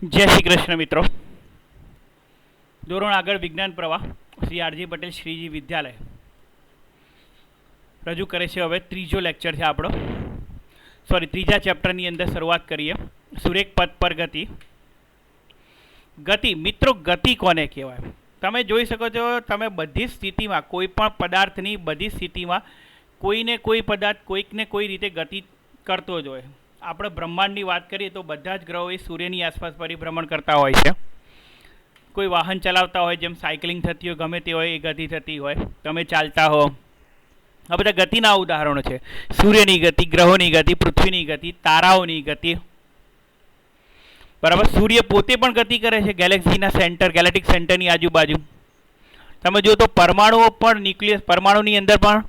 जय श्री कृष्ण मित्रों। धोरण आगळ विज्ञान प्रवाह श्री आरजी पटेल श्रीजी विद्यालय रजू करे छे। हवे त्रीजो लेक्चर है आपणो, सॉरी त्रीजा चेप्टरनी अंदर शुरुआत करिए। सुरेख पद पर गति। गति मित्रों, गति कोने कहेवाय? तमे जोई शको छो, तमे बधी स्थिति में कोईपण पदार्थनी बधी स्थिति में कोई ने कोई पदार्थ कोईक ने कोई रीते गति करतो ज होय। આપણે બ્રહ્માંડની વાત કરીએ તો બધા જ ગ્રહો એ સૂર્યની આસપાસ પરિભ્રમણ કરતા હોય છે। કોઈ વાહન ચલાવતા હોય, જેમ સાયકલિંગ થતી હોય, ગમે તે હોય, એ ગતિ થતી હોય, તમે ચાલતા હો, આ બધા ગતિના ઉદાહરણો છે। સૂર્યની ગતિ, ગ્રહોની ગતિ, પૃથ્વીની ગતિ, તારાઓની ગતિ, બરાબર। સૂર્ય પોતે પણ ગતિ કરે છે ગેલેક્સીના સેન્ટર, ગેલેક્ટિક સેન્ટરની આજુબાજુ। તમે જો તો પરમાણુઓ પણ, ન્યુક્લિયસ, પરમાણુની અંદર પણ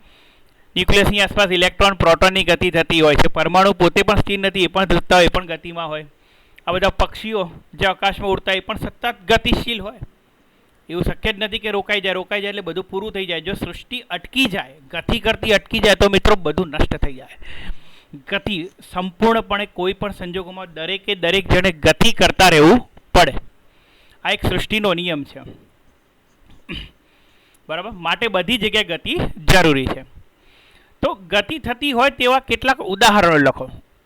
ન્યુક્લિયસની આસપાસ ઇલેક્ટ્રોન પ્રોટોનની ગતિ થતી હોય છે। પરમાણુ પોતે પણ સ્થિર નથી, એ પણ ધ્રુજતા હોય, એ પણ ગતિમાં હોય। આ બધા પક્ષીઓ જે આકાશમાં ઉડતા એ પણ સતત ગતિશીલ હોય। એવું શક્ય જ નથી કે રોકાઈ જાય એટલે બધું પૂરું થઈ જાય। જો સૃષ્ટિ અટકી જાય, ગતિ કરતી અટકી જાય તો મિત્રો બધું નષ્ટ થઈ જાય। ગતિ સંપૂર્ણપણે કોઈ પણ સંજોગોમાં દરેકે દરેક જણે ગતિ કરતા રહેવું પડે। આ એક સૃષ્ટિનો નિયમ છે, બરાબર। માટે બધી જગ્યાએ ગતિ જરૂરી છે। तो गति थती होय तेवा केटलाक उदाहरणो लखो।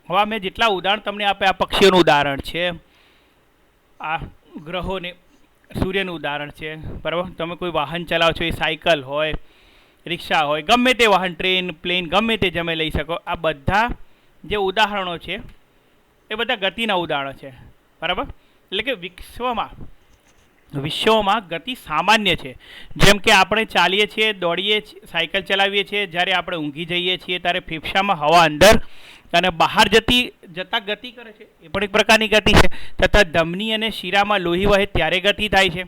हवे मैं जेटला उदाहरण तमने आपे, आ पक्षीओनुं उदाहरण छे, आ ग्रहोने सूर्यनुं उदाहरण छे, बराबर। तमे कोई वाहन चलावो छो, ए साइकल होय, रिक्शा होय, गमे ते वाहन, ट्रेन, प्लेन, गमे ते जमे लई शको। आ बधा जे उदाहरणो छे ए बधा गतिना उदाहरणो छे, बराबर। एटले के विश्वમાં ગતિ સામાન્ય છે। જેમ કે આપણે ચાલીએ છીએ, દોડીએ, સાયકલ ચલાવીએ છીએ, જ્યારે આપણે ઊંઘી જઈએ છીએ ત્યારે ફેફસામાં હવા અંદર અને બહાર જતા ગતિ કરે છે, એ પણ એક પ્રકારની ગતિ છે। તથા ધમની અને શિરામાં લોહી વહે ત્યારે ગતિ થાય છે।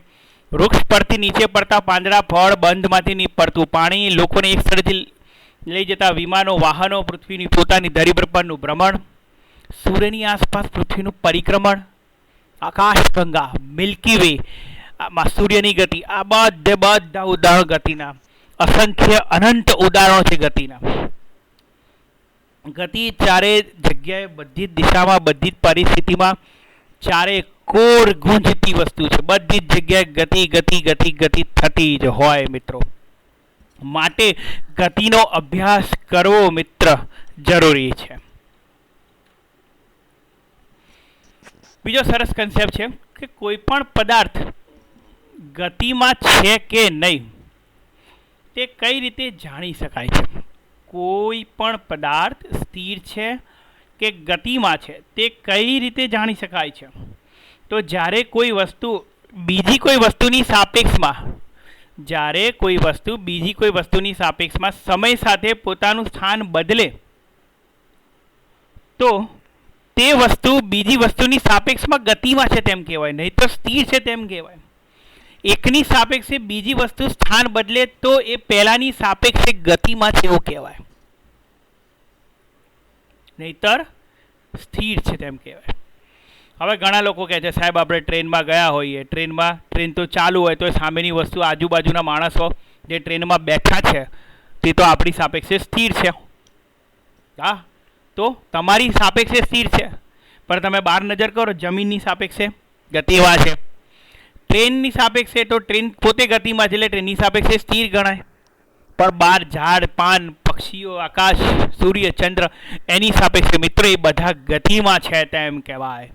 વૃક્ષ પરથી નીચે પડતા પાંદડા, ફળ, બંધમાંથી નીપડતું પાણી, લોકોને એક સ્થળેથી લઈ જતા વિમાનો, વાહનો, પૃથ્વીની પોતાની ધરી પરનું ભ્રમણ, સૂર્યની આસપાસ પૃથ્વીનું પરિક્રમણ, આકાશગંગા, મિલ્કી વે માં સૂર્યની ગતિ, આ બધા ઉદાહરણો ગતિના, અસંખ્ય અનંત ઉદાહરણો છે ગતિના। ગતિ ચારે જગ્યાએ, બધી જ દિશામાં, બધી જ પરિસ્થિતિમાં, ચારે કોર ગુંજતી વસ્તુ છે। બધી જ જગ્યાએ ગતિ ગતિ ગતિ ગતિ થતી જ હોય મિત્રો। માટે ગતિનો અભ્યાસ કરવો મિત્ર જરૂરી છે। બીજો સરસ કન્સેપ્ટ છે કે કોઈ પણ પદાર્થ ગતિમાં છે કે નહીં તે કઈ રીતે જાણી શકાય છે। કોઈ પણ પદાર્થ સ્થિર છે કે ગતિમાં છે તે કઈ રીતે જાણી શકાય છે? તો જ્યારે કોઈ વસ્તુ બીજી કોઈ વસ્તુની સાપેક્ષમાં, જ્યારે કોઈ વસ્તુ બીજી કોઈ વસ્તુની સાપેક્ષમાં સમય સાથે પોતાનું સ્થાન બદલે તો તે વસ્તુ બીજી વસ્તુની સાપેક્ષમાં ગતિમાં છે તેમ કહેવાય, નહીં તો સ્થિર છે તેમ કહેવાય। એકની સાપેક્ષે બીજી વસ્તુ સ્થાન બદલે તો એ પહેલાની સાપેક્ષે ગતિમાં છે એવું કહેવાય, નહીતર સ્થિર છે તેમ કહેવાય। હવે ઘણા લોકો કહે છે, સાહેબ આપણે ટ્રેનમાં ગયા હોઈએ, ટ્રેન તો ચાલુ હોય તો સામેની વસ્તુ, આજુબાજુના માણસો જે ટ્રેનમાં બેઠા છે તે તો આપણી સાપેક્ષે સ્થિર છે। હા, તો તમારી સાપેક્ષે સ્થિર છે, પણ તમે બહાર નજર કરો, જમીનની સાપેક્ષે ગતિમાં છે, ટ્રેનની સાપેક્ષે તો ટ્રેન પોતે ગતિમાં છે એટલે ટ્રેનની સાપેક્ષે સ્થિર ગણાય, પણ બહાર ઝાડ, પાન, પક્ષીઓ, આકાશ, સૂર્ય, ચંદ્ર, એની સાપેક્ષે મિત્રો એ બધા ગતિમાં છે તેમ કહેવાય।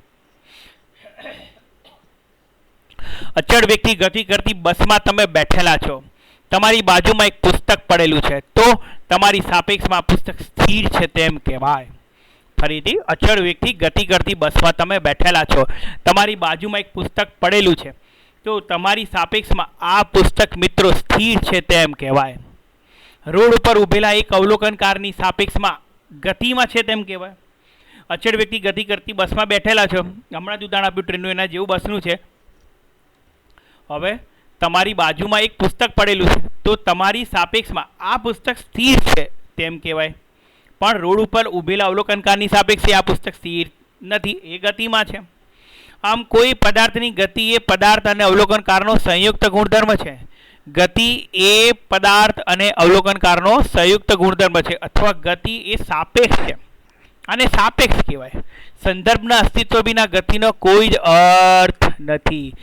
અચળ વ્યક્તિ ગતિ કરતી બસમાં તમે બેઠેલા છો, તમારી બાજુમાં એક પુસ્તક પડેલું છે, તો તમારી સાપેક્ષમાં પુસ્તક સ્થિર છે તેમ કહેવાય। ફરીથી, અચળ વ્યક્તિ ગતિ કરતી બસમાં તમે બેઠેલા છો, તમારી બાજુમાં એક પુસ્તક પડેલું છે, તો તમારી સાપેક્ષમાં આ પુસ્તક મિત્રો સ્થિર છે તેમ કહેવાય। રોડ ઉપર ઊભેલા એક અવલોકનકારની સાપેક્ષમાં ગતિમાં છે તેમ કહેવાય। અચળ વ્યક્તિ ગતિ કરતી બસમાં બેઠેલા છો, હમણાં જ ઉદાહરણ આપ્યું ટ્રેનનું, એના જેવું બસનું છે। હવે તમારી બાજુમાં એક પુસ્તક પડેલું છે, તો તમારી સાપેક્ષમાં આ પુસ્તક સ્થિર છે તેમ કહેવાય, પણ રોડ ઉપર ઊભેલા અવલોકનકારની સાપેક્ષે આ પુસ્તક સ્થિર નથી, એ ગતિમાં છે। આમ કોઈ પદાર્થની ગતિ એ પદાર્થ અને અવલોકનકારનો સંયુક્ત ગુણધર્મ છે। ગતિ એ પદાર્થ અને અવલોકનકારનો સંયુક્ત ગુણધર્મ છે, અથવા ગતિ એ સાપેક્ષ છે। આને સાપેક્ષ કહેવાય. સંદર્ભના અસ્તિત્વ વિના ગતિનો કોઈ જ અર્થ નથી.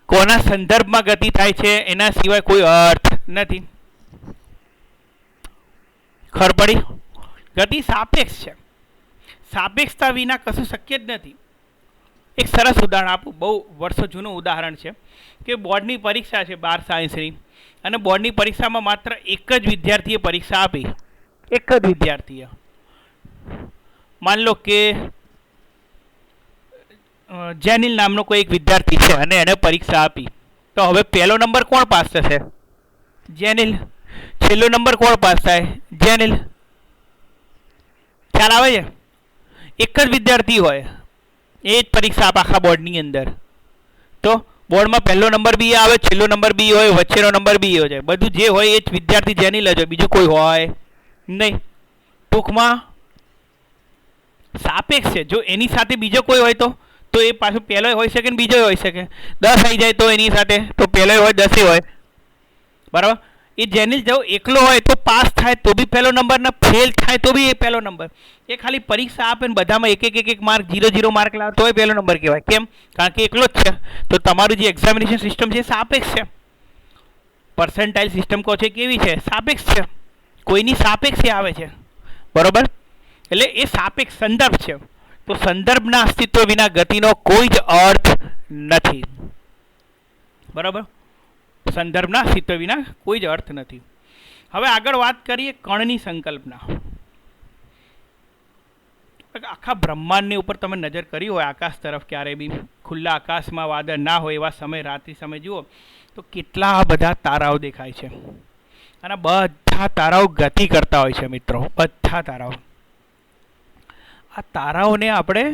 કોના સંદર્ભમાં ગતિ થાય છે એના સિવાય કોઈ અર્થ નથી. ખબર પડી? ગતિ સાપેક્ષ છે. સાપેક્ષતા વિના કશું શક્ય જ નથી. એક સરસ ઉદાહરણ આપું, બહુ વર્ષો જૂનું ઉદાહરણ છે કે બોર્ડની પરીક્ષા છે 12 સાયન્સની, અને બોર્ડની પરીક્ષામાં માત્ર એક જ વિદ્યાર્થીએ પરીક્ષા આપી. એક જ વિદ્યાર્થીએ. માન લો કે જેનિલ નામનો કોઈ એક વિદ્યાર્થી છે અને એણે પરીક્ષા આપી. તો હવે પહેલો નંબર કોણ પાસ થશે? જેનિલ. છેલ્લો નંબર કોણ પાસ થાય? જેનિલ. ખ્યાલ આવે છે? એક જ વિદ્યાર્થી હોય, એ જ પરીક્ષા આપે આખા બોર્ડની અંદર, તો બોર્ડમાં પહેલો નંબર બી આવે, છેલ્લો નંબર બી હોય, વચ્ચેનો નંબર બી હોય, બધું જે હોય એ જ વિદ્યાર્થી જેનિલ જ હોય, બીજું કોઈ હોય નહીં. ટૂંકમાં સાપેક્ષ છે. જો એની સાથે બીજો કોઈ હોય તો એ પાછું પહેલો હોઈ શકે ને બીજો હોઈ શકે. 10 આવી જાય તો એની સાથે તો પહેલો હોય 10 હોય, બરાબર. એ જેનિલ જો એકલો હોય તો પાસ થાય તો બી પહેલો નંબર, ને ફેલ થાય તો બી એ પહેલો નંબર. એ ખાલી પરીક્ષા આપે ને બધામાં એક માર્ક 0 માર્ક લાવે તો એ પહેલો નંબર કહેવાય. કેમ? કારણ કે એકલો જ છે. તો તમારું જે એક્ઝામિનેશન સિસ્ટમ છે સાપેક્ષ છે. પર્સન્ટાઇલ સિસ્ટમ કહો છે કેવી છે? સાપેક્ષ છે. કોઈની સાપેક્ષે આવે છે, બરોબર. એટલે એ સાપેક્ષ સંદર્ભ છે. તો સંદર્ભના અસ્તિત્વ વિના ગતિનો કોઈ જ અર્થ નથી, બરાબર. સંદર્ભના અસ્તિત્વ વિના કોઈ જ અર્થ નથી. હવે આગળ વાત કરીએ કણની સંકલ્પના. આખા બ્રહ્માંડની ઉપર તમે નજર કરી હોય આકાશ તરફ, ક્યારે બી ખુલ્લા આકાશમાં વાદળ ના હોય એવા સમય, રાત્રિ સમય જુઓ તો કેટલા બધા તારાઓ દેખાય છે. અને બધા તારાઓ ગતિ કરતા હોય છે મિત્રો, બધા તારાઓ. આ તારાઓને આપણે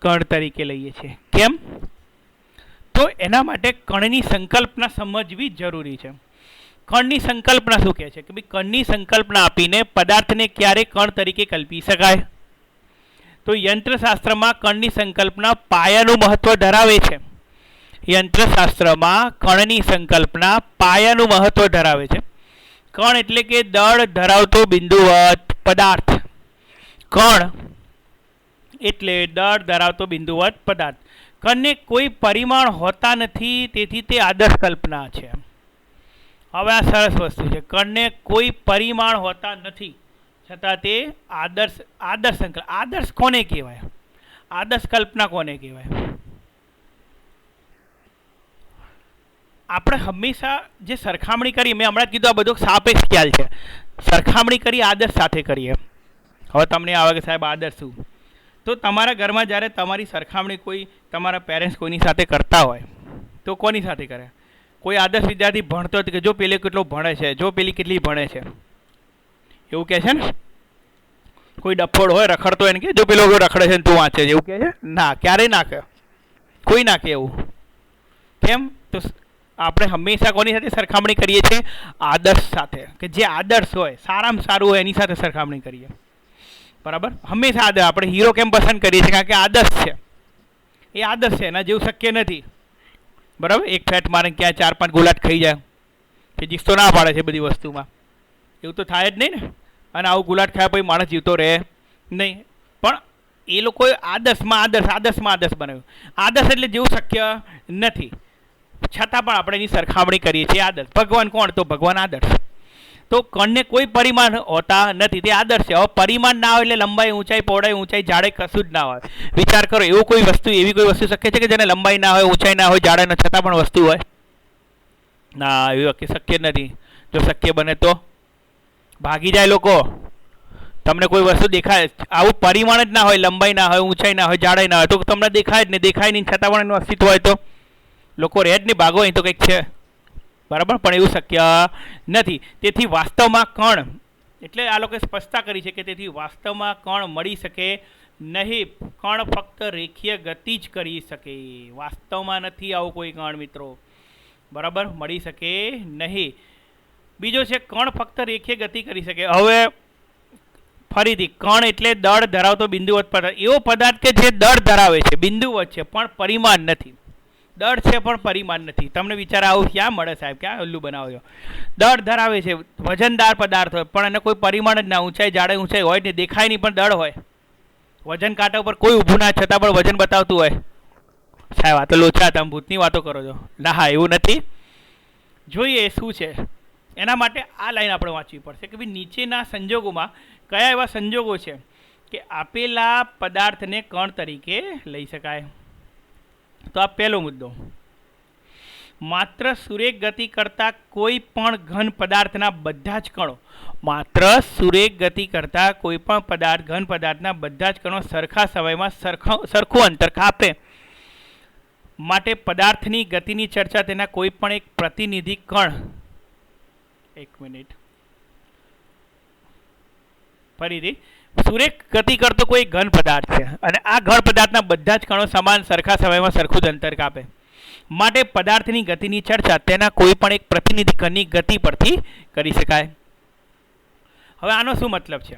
કણ તરીકે લઈએ છીએ. કેમ? તો એના માટે કણની સંકલ્પના સમજવી જરૂરી છે. કણની સંકલ્પના શું કહે છે કે ભાઈ કણની સંકલ્પના આપીને પદાર્થને ક્યારે કણ તરીકે કલ્પી શકાય? તો યંત્રશાસ્ત્રમાં કણની સંકલ્પના પાયાનું મહત્વ ધરાવે છે. યંત્રશાસ્ત્રમાં કણની સંકલ્પના પાયાનું મહત્વ ધરાવે છે. કણ એટલે કે દળ ધરાવતો બિંદુવત પદાર્થ. કણ એટલે દળ ધરાવતો બિંદુવત પદાર્થ. કણને કોઈ પરિમાણ હોતા નથી, તેથી તે આદર્શ કલ્પના છે. હવે આ સરસ વસ્તુ છે. કણને કોઈ પરિમાણ હોતા નથી છતાં તે આદર્શ સંકલ્પ. આદર્શ કોને કહેવાય? આદર્શ કલ્પના કોને કહેવાય? આપણે હંમેશા જે સરખામણી કરી, મેં હમણાં કીધું આ બધો સાપેક્ષ ખ્યાલ છે. સરખામણી કરી આદર્શ સાથે કરીએ. હવે તમને આવે કે સાહેબ આદર્શ શું? તો તમારા ઘરમાં જ્યારે તમારી સરખામણી કોઈ તમારા પેરેન્ટ્સ કોઈની સાથે કરતા હોય તો કોની સાથે કરે? કોઈ આદર્શ વિદ્યાર્થી ભણતો હતો કે જો પેલે કેટલો ભણે છે, જો પેલી કેટલી ભણે છે, એવું કહે છે ને. કોઈ ડફોડ હોય રખડતો એને કે જો પેલો રખડે છે ને તું વાંચે છે, એવું કહે છે? ના, ક્યારેય ના કહે, કોઈ ના કહે એવું. કેમ? તો આપણે હંમેશા કોની સાથે સરખામણી કરીએ છીએ? આદર્શ સાથે. કે જે આદર્શ હોય, સારામાં સારું હોય એની સાથે સરખામણી કરીએ, બરાબર. હંમેશા આદર્શ. આપણે હીરો કેમ પસંદ કરીએ છીએ? કારણ કે આદર્શ છે. એ આદર્શ છે, એના જેવું શક્ય નથી, બરાબર. એક ફેટ મારે ક્યાં 4-5 ગુલાટ ખાઈ જાય, ફિઝિક્સ તો ના પાડે છે બધી વસ્તુમાં, એવું તો થાય જ નહીં ને. અને આવું ગુલાટ ખાયા પછી માણસ જીવતો રહે નહીં. પણ એ લોકોએ આદર્શમાં આદર્શ બનાવ્યું. આદર્શ એટલે જેવું શક્ય નથી, છતાં પણ આપણે એની સરખામણી કરીએ છીએ. આદર્શ. ભગવાન કોણ? તો ભગવાન આદર્શ. તો કણને કોઈ પરિમાણ હોતા નથી, તે આદર્શ છે. હવે પરિમાણ ના હોય એટલે લંબાઈ, ઊંચાઈ, પહોળાઈ, ઊંચાઈ, જાડાઈ કશું જ ના હોય. વિચાર કરો, એવી કોઈ વસ્તુ શક્ય છે કે જેને લંબાઈ ના હોય, ઊંચાઈ ના હોય, જાડાઈ ના, છતાં પણ વસ્તુ હોય? ના, એવી શક્ય નથી. જો શક્ય બને તો ભાગી જાય લોકો. તમને કોઈ વસ્તુ દેખાય, આવું પરિમાણ જ ના હોય, લંબાઈ ના હોય, ઊંચાઈ ના હોય, જાડાઈ ના હોય, તો તમને દેખાય જ નહીં. દેખાય નહીં છતાં પણ એનું અસ્તિત્વ હોય તો લોકો રહે જ નહીં, ભાગો અહીં તો કંઈક છે, બરાબર. પણ એવું શક્ય નથી. તેથી વાસ્તવમાં કણ, એટલે આ લોકોએ સ્પષ્ટતા કરી છે કે તેથી વાસ્તવમાં કણ મળી શકે નહીં. કણ ફક્ત રેખીય ગતિ જ કરી શકે. વાસ્તવમાં નથી આવું કોઈ કણ મિત્રો, બરાબર, મળી શકે નહીં. બીજો છે કણ ફક્ત રેખીય ગતિ કરી શકે. હવે ફરીથી, કણ એટલે દળ ધરાવતો બિંદુવત પદાર્થ. એવો પદાર્થ કે જે દળ ધરાવે છે, બિંદુવત છે, પણ પરિમાણ નથી. દળ છે પણ પરિમાણ નથી. તમને વિચાર આવું ક્યાં મળે સાહેબ, ક્યાં ઉલ્લુ બનાવો છો? દળ ધરાવે છે, વજનદાર પદાર્થ હોય પણ એને કોઈ પરિમાણ જ ના, ઊંચાઈ જાડે ઊંચાઈ હોય ને, દેખાય નહીં પણ દળ હોય. વજન કાંટા ઉપર કોઈ ઊભું ના છતાં પણ વજન બતાવતું હોય. સાહેબ આ તો લોચા, તમે ભૂતની વાતો કરો છો. ના હા, એવું નથી. જોઈએ શું છે એના માટે આ લાઈન આપણે વાંચવી પડશે કે ભાઈ નીચેના સંજોગોમાં કયા એવા સંજોગો છે કે આપેલા પદાર્થને કણ તરીકે લઈ શકાય. તો આ પહેલો મુદ્દો. માત્ર સુરેખ ગતિ કરતા કોઈ પણ ઘન પદાર્થના બધા જ કણો, માત્ર સુરેખ ગતિ કરતા કોઈ પણ પદાર્થ ઘન પદાર્થના બધા જ કણો સરખા સમયમાં સરખું અંતર કાપે માટે પદાર્થની ગતિની ચર્ચા તેના કોઈ પણ એક પ્રતિનિધિ કણ, એક મિનિટ ફરીથી, સુરેખ ગતિ કરતો કોઈ ઘન પદાર્થ છે અને આ ઘન પદાર્થના બધા જ કણો સમાન સરખા સમયમાં સરખું જ અંતર કાપે માટે પદાર્થની ગતિની ચર્ચા તેના કોઈ પણ એક પ્રતિનિધિ કણની ગતિ પરથી કરી શકાય. હવે આનો શું મતલબ છે?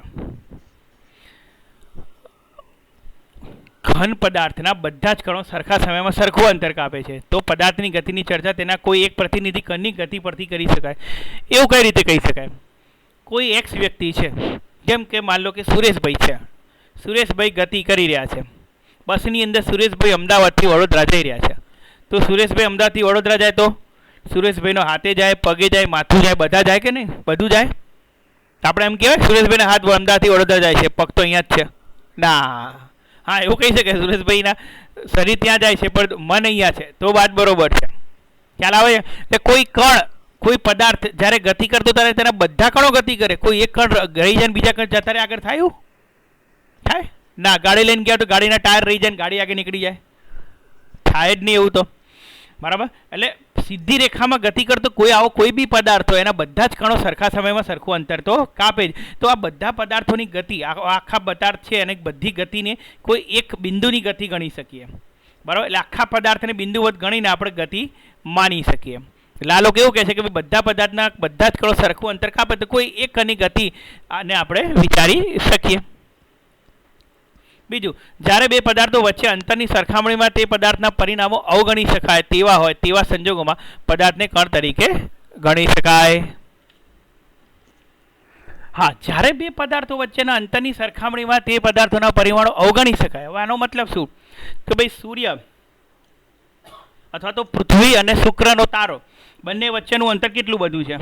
ઘન પદાર્થના બધા જ કણો સરખા સમયમાં સરખું અંતર કાપે છે તો પદાર્થની ગતિની ચર્ચા તેના કોઈ એક પ્રતિનિધિ કણની ગતિ પરથી કરી શકાય. એવું કઈ રીતે કહી શકાય? કોઈ એક્સ વ્યક્તિ છે, જેમ કે માન લો કે સુરેશભાઈ છે. સુરેશભાઈ ગતિ કરી રહ્યા છે બસની અંદર. સુરેશભાઈ અમદાવાદથી વડોદરા જઈ રહ્યા છે. તો સુરેશભાઈ અમદાવાદથી વડોદરા જાય તો સુરેશભાઈનો હાથે જાય, પગે જાય, માથું જાય, બધા જાય કે નહીં? બધું જાય. આપણે એમ કહેવાય સુરેશભાઈના હાથ અમદાવાદથી વડોદરા જાય છે, પગ તો અહીંયા જ છે? ના. હા, એવું કહી શકાય સુરેશભાઈના શરીર ત્યાં જાય છે પણ મન અહીંયા છે, તો વાત બરોબર છે. ખ્યાલ આવે? એટલે કોઈ કણ, કોઈ પદાર્થ જ્યારે ગતિ કરતો ત્યારે તેના બધા કણો ગતિ કરે. કોઈ એક કણ રહી જાય બીજા કણ જતા આગળ થાય? થાય ના. ગાડી લઈને ગયા તો ગાડીના ટાયર રહી જાય ને ગાડી આગળ નીકળી જાય? થાય જ નહીં એવું તો. બરાબર. એટલે સીધી રેખામાં ગતિ કરતો કોઈ આવો કોઈ બી પદાર્થ હોય એના બધા જ કણો સરખા સમયમાં સરખું અંતર તો કાપે જ. તો આ બધા પદાર્થોની ગતિ, આખા પદાર્થ છે અને બધી ગતિને કોઈ એક બિંદુની ગતિ ગણી શકીએ. બરાબર. એટલે આખા પદાર્થને બિંદુવત ગણીને આપણે ગતિ માની શકીએ. લાલો કેવું કહે છે કે બધા પદાર્થના બધા જ કણો સરખું અંતર કાપે તો કોઈ એક કણની ગતિ આને આપણે વિચારી શકીએ. બીજું, જ્યારે બે પદાર્થો વચ્ચે અંતરની સરખામણીમાં તે પદાર્થના પરિણામો અવગણી શકાય તેવા હોય તેવા સંજોગોમાં પદાર્થને કણ તરીકે ગણી શકાય. હા, જ્યારે બે પદાર્થો વચ્ચેના અંતરની સરખામણીમાં તે પદાર્થોના પરિમાણો અવગણી શકાય. હવે આનો મતલબ શું? કે ભાઈ સૂર્ય અથવા તો પૃથ્વી અને શુક્રનો તારો બંને વચ્ચેનું અંતર કેટલું બધું છે?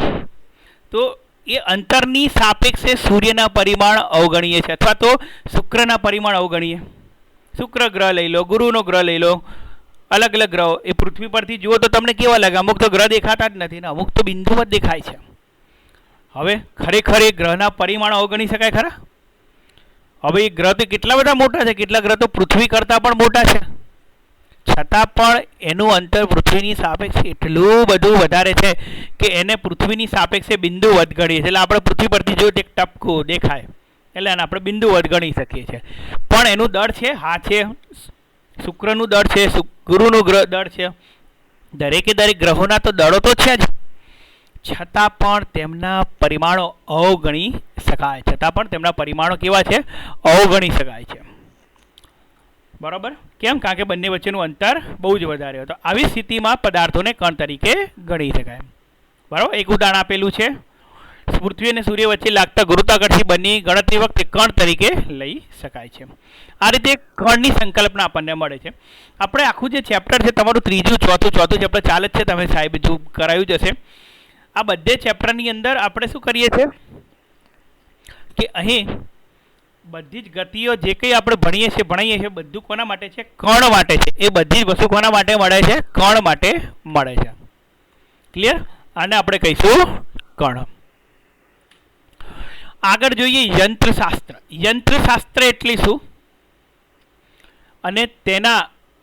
તો એ અંતરની સાપેક્ષે સૂર્યના પરિમાણ અવગણીએ છીએ અથવા તો શુક્રના પરિમાણ અવગણીએ. શુક્ર ગ્રહ લઈ લો, ગુરુનો ગ્રહ લઈ લો, અલગ અલગ ગ્રહો. એ પૃથ્વી પરથી જુઓ તો તમને કેવા લાગે? અમુક તો ગ્રહ દેખાતા જ નથી ને અમુક તો બિંદુમાં જ દેખાય છે. હવે ખરેખર એ ગ્રહના પરિમાણો અવગણી શકાય ખરા? હવે એ ગ્રહ તો કેટલા બધા મોટા છે, કેટલા ગ્રહ તો પૃથ્વી કરતાં પણ મોટા છે, છતાં પણ એનું અંતર પૃથ્વીની સાપેક્ષે એટલું બધું વધારે છે કે એને પૃથ્વીની સાપેક્ષે બિંદુવત ગણીએ છીએ. એટલે આપણે પૃથ્વી પરથી જો એક ટપકું દેખાય એટલે એને આપણે બિંદુવત ગણી શકીએ છીએ. પણ એનું દળ છે, હા છે, શુક્રનું દળ છે, ગુરુનું દળ છે, દરેકે દરેક ગ્રહોના તો દળો તો છે જ, છતાં પણ તેમના પરિમાણો અવગણી શકાય. છતાં પણ તેમના પરિમાણો કેવા છે? અવગણી શકાય છે. બરાબર. કેમ? કારણ કે બંને વચ્ચેનું અંતર બહુ જ વધારે હતું. આવી સ્થિતિમાં પદાર્થોને કણ તરીકે ગણી શકાય. બરાબર. એક ઉદાહરણ આપેલું છે, પૃથ્વી અને સૂર્ય વચ્ચે લાગતા ગુરુત્વાકર્ષણ બંને ગણતરી વખતે કણ તરીકે લઈ શકાય છે. આ રીતે કણની સંકલ્પના આપણને મળે છે. આપણે આખું જે ચેપ્ટર છે તમારું ત્રીજું, ચોથું ચેપ્ટર ચાલે જ છે, તમે સાહેબ જો કરાયું જ હશે. આ બધે ચેપ્ટરની અંદર આપણે શું કરીએ છીએ કે અહીં બધી જ ગતિઓ જે કંઈ આપણે ભણીએ છીએ બધું કોના માટે છે? કણ માટે છે. એ બધી જ વસ્તુ કોના માટે મળે છે? કણ માટે મળે છે. ક્લિયર? આને આપણે કહીશું કણ. આગળ જોઈએ યંત્રશાસ્ત્ર. યંત્રશાસ્ત્ર એટલે શું અને તેના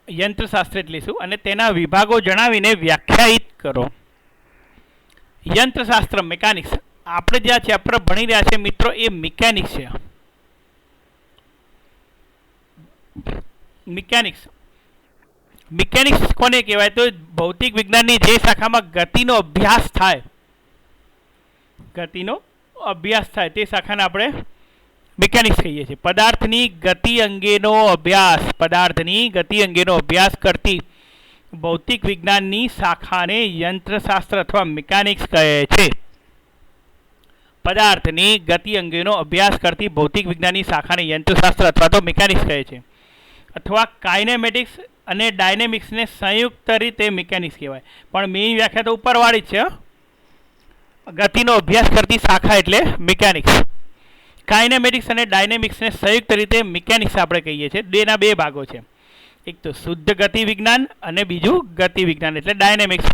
યંત્રશાસ્ત્ર એટલે શું અને તેના વિભાગો જણાવીને વ્યાખ્યાયિત કરો. યંત્રશાસ્ત્ર, મિકેનિક્સ. આપણે જે આ ચેપ્ટર ભણી રહ્યા છે મિત્રો એ મિકેનિક્સ છે. મિકેનિક્સ કોને કહેવાય? તો ભૌતિક વિજ્ઞાનની જે શાખામાં ગતિનો અભ્યાસ થાય તે શાખાને આપણે મિકેનિક્સ કહીએ છીએ. પદાર્થની ગતિ અંગેનો અભ્યાસ કરતી ભૌતિક વિજ્ઞાનની શાખાને યંત્રશાસ્ત્ર અથવા મિકેનિક્સ કહે છે. પદાર્થની ગતિ અંગેનો અભ્યાસ કરતી ભૌતિક વિજ્ઞાનની શાખાને યંત્રશાસ્ત્ર અથવા તો મિકેનિક્સ કહે છે. અથવા કાઇનેમેટિક્સ અને ડાયનેમિક્સને સંયુક્ત રીતે મિકેનિક્સ કહેવાય. પણ મેઇન વ્યાખ્યા તો ઉપરવાળી જ છે. ગતિનો અભ્યાસ કરતી શાખા એટલે મિકેનિક્સ. કાઇનેમેટિક્સ અને ડાયનેમિક્સને સંયુક્ત રીતે મિકેનિક્સ આપણે કહીએ છીએ. બેના બે ભાગો છે. એક તો શુદ્ધ ગતિ વિજ્ઞાન અને બીજું ગતિ વિજ્ઞાન એટલે ડાયનેમિક્સ.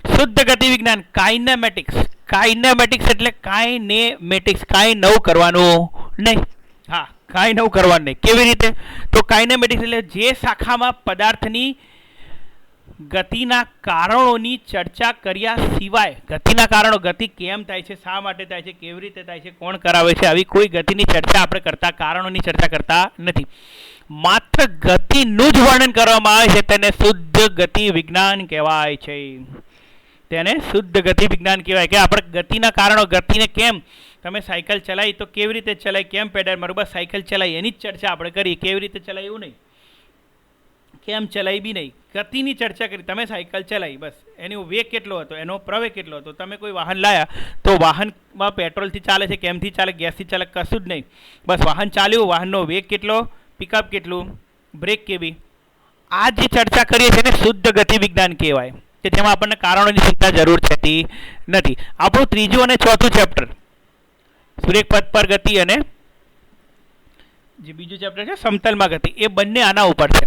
શુદ્ધ ગતિ વિજ્ઞાન કાઇનેમેટિક્સ. કાઇનેમેટિક્સ એટલે કાઇનેમેટિક્સ, કાંઈ નવું કરવાનું નહીં. હા, કાંઈ નવું કરવાનું નહીં. કેવી રીતે? તો કાઇનેમેટિક્સ એટલે જે શાખામાં પદાર્થની ગતિના કારણોની ચર્ચા કર્યા સિવાય, ગતિના કારણો, ગતિ કેમ થાય છે, શા માટે થાય છે, કેવી રીતે થાય છે, કોણ કરાવે છે, આવી કોઈ ગતિની ચર્ચા આપણે કરતા, કારણોની ચર્ચા કરતા નથી. માત્ર ગતિનું જ વર્ણન કરવામાં આવે છે તેને શુદ્ધ ગતિ વિજ્ઞાન કહેવાય છે. તેને શુદ્ધ ગતિ વિજ્ઞાન કહેવાય કે આપણે ગતિના કારણો, ગતિને કેમ તમે સાયકલ ચલાવી તો કેવી રીતે ચલાવી, કેમ પેડલ મારું, બસ સાયકલ ચલાવી એની જ ચર્ચા આપણે કરી. કેવી રીતે ચલાવી એવું નહીં, કેમ ચલાવી બી નહીં, ગતિની ચર્ચા કરી. તમે સાયકલ ચલાવી, બસ એનો વેગ કેટલો હતો, એનો પ્રવેગ કેટલો હતો. તમે કોઈ વાહન લાયા તો વાહનમાં પેટ્રોલથી ચાલે છે, કેમથી ચાલે, ગેસથી ચાલે, કશું જ નહીં. બસ વાહન ચાલ્યું, વાહનનો વેગ કેટલો, પિકઅપ કેટલું, બ્રેક કેવી, આ જે ચર્ચા કરીએ છીએ એને શુદ્ધ ગતિ વિજ્ઞાન કહેવાય કે જેમાં આપણને કારણોની ચિંતા જરૂર થતી નથી. આપણું ત્રીજું અને ચોથું ચેપ્ટર સુરેખ પથ પર ગતિ અને જે બીજું ચેપ્ટર છે સમતલમાં ગતિ, એ બંને આના ઉપર છે.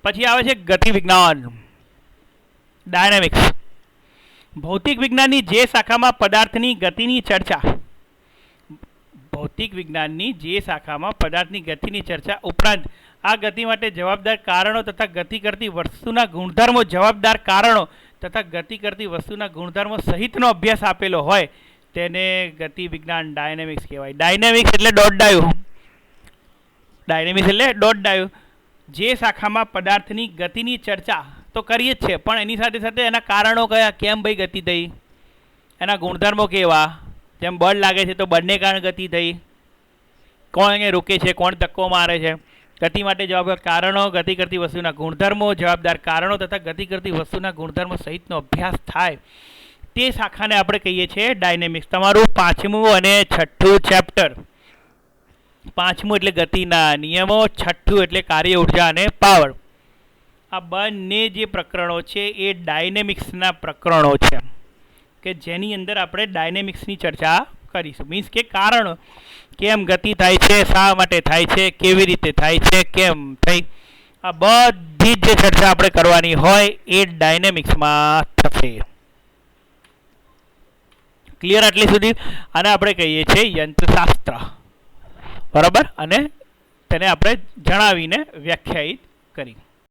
પછી આવે છે ગતિ વિજ્ઞાન, ડાયનેમિક્સ. ભૌતિક વિજ્ઞાનની જે શાખામાં પદાર્થની ગતિની ચર્ચા, ભૌતિક વિજ્ઞાનની જે શાખામાં પદાર્થની ગતિની ચર્ચા ઉપરાંત આ ગતિ માટે જવાબદાર કારણો તથા ગતિ કરતી વસ્તુના ગુણધર્મો, જવાબદાર કારણો તથા ગતિ કરતી વસ્તુના ગુણધર્મો સહિતનો અભ્યાસ આપેલો હોય તેને ગતિ વિજ્ઞાન ડાયનેમિક્સ કહેવાય. ડાયનેમિક્સ એટલે દોટ ડાયું, ડાયનેમિક્સ એટલે દોટ ડાયું. જે શાખામાં પદાર્થની ગતિની ચર્ચા તો કરીએ જ છે, પણ એની સાથે સાથે એના કારણો કયા, કેમ ભાઈ ગતિ થઈ, એના ગુણધર્મો કેવા, જેમ બળ લાગે છે તો બળને કારણે ગતિ થઈ, કોણ એને રોકે છે, કોણ ધક્કો મારે છે, ગતિ માટે જવાબદાર કારણો, ગતિ કરતી વસ્તુના ગુણધર્મો, જવાબદાર કારણો તથા ગતિ કરતી વસ્તુના ગુણધર્મો સહિતનો અભ્યાસ થાય તે શાખાને આપણે કહીએ છીએ ડાયનેમિક્સ. તમારું પાંચમું અને છઠ્ઠું ચેપ્ટર, પાંચમું એટલે ગતિના નિયમો, છઠ્ઠું એટલે કાર્ય ઉર્જા અને પાવર. આ બંને જે પ્રકરણો છે એ ડાયનેમિક્સના પ્રકરણો છે કે જેની અંદર આપણે ડાયનેમિક્સની ચર્ચા કરીશું. મીન્સ કે કારણો, કેમ ગતિ થાય છે, શા માટે થાય છે, કેવી રીતે થાય છે, કેમ થઈ, આ બધી જ જે ચર્ચા આપણે કરવાની હોય એ ડાયનેમિક્સમાં થશે. ક્લિયર આટલી સુધી? આને આપણે કહીએ છીએ યંત્રશાસ્ત્ર, બરાબર. અને તેને આપણે જણાવીને વ્યાખ્યાયિત કરી.